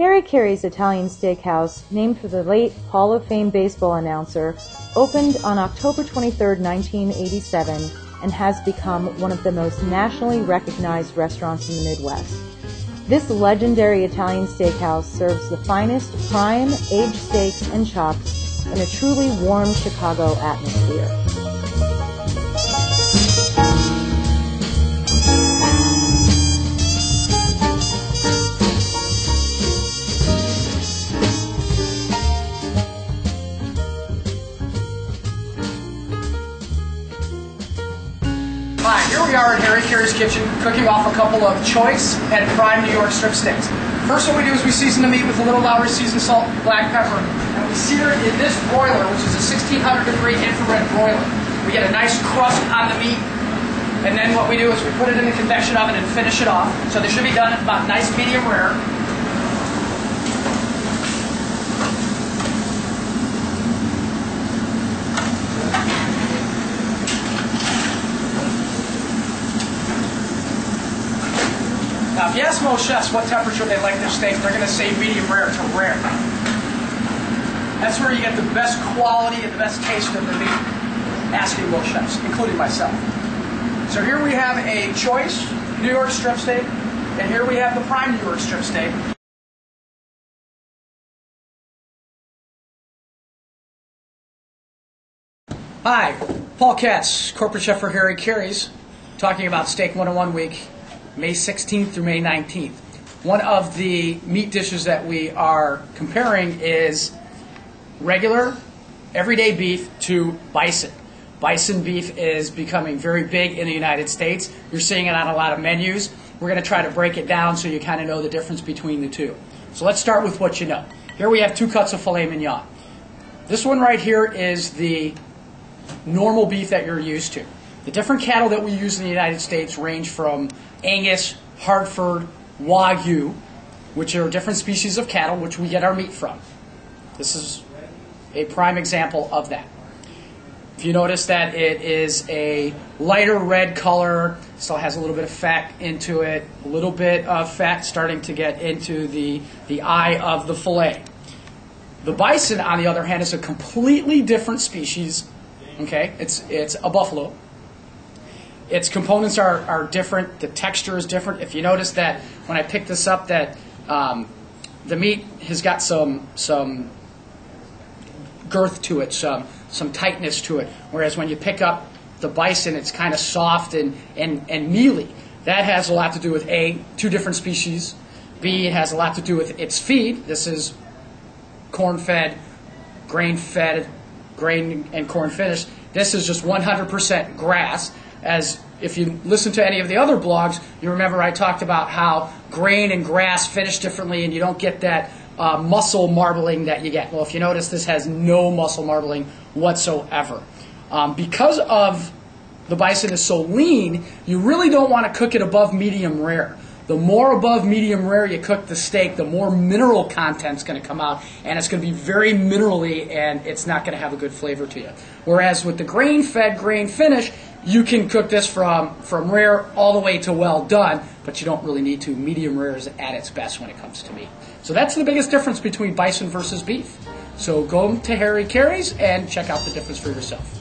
Harry Caray's Italian Steakhouse, named for the late Hall of Fame baseball announcer, opened on October 23, 1987, and has become one of the most nationally recognized restaurants in the Midwest. This legendary Italian steakhouse serves the finest prime, aged steaks and chops in a truly warm Chicago atmosphere. Hi, here we are at Harry Caray's kitchen, cooking off a couple of choice and prime New York strip steaks. First, what we do is we season the meat with a little Lowry seasoned salt and black pepper, and we sear it in this broiler, which is a 1600-degree infrared broiler. We get a nice crust on the meat, and then what we do is we put it in the convection oven and finish it off. So they should be done at about nice medium rare. Now, if you ask most chefs what temperature they like their steak, they're going to say medium rare to rare. That's where you get the best quality and the best taste of the meat, asking most chefs, including myself. So here we have a choice New York strip steak, and here we have the prime New York strip steak. Hi, Paul Katz, corporate chef for Harry Caray's, talking about Steak 101 Week, May 16th through May 19th. One of the meat dishes that we are comparing is regular, everyday beef to bison. Bison beef is becoming very big in the United States. You're seeing it on a lot of menus. We're going to try to break it down so you kind of know the difference between the two. So let's start with what you know. Here we have 2 cuts of filet mignon. This one right here is the normal beef that you're used to. The different cattle that we use in the United States range from Angus, Hartford, Wagyu, which are different species of cattle which we get our meat from. This is a prime example of that. If you notice that it is a lighter red color, still has a little bit of fat into it, a little bit of fat starting to get into the eye of the fillet. The bison, on the other hand, is a completely different species. Okay, it's a buffalo. Its components are different. The texture is different. If you notice that when I pick this up, that the meat has got some girth to it, some tightness to it. Whereas when you pick up the bison, it's kind of soft and mealy. That has a lot to do with A, 2 different species. B, it has a lot to do with its feed. This is corn-fed, grain-fed, grain and corn finished. This is just 100% grass. As if you listen to any of the other blogs, you remember I talked about how grain and grass finish differently and you don't get that muscle marbling that you get. Well, if you notice, this has no muscle marbling whatsoever. Because of the bison is so lean, you really don't want to cook it above medium rare. The more above medium rare you cook the steak, the more mineral content's going to come out, and it's going to be very minerally, and it's not going to have a good flavor to you. Whereas with the grain-fed, grain-finish, you can cook this from rare all the way to well done, but you don't really need to. Medium rare is at its best when it comes to meat. So that's the biggest difference between bison versus beef. So go to Harry Caray's and check out the difference for yourself.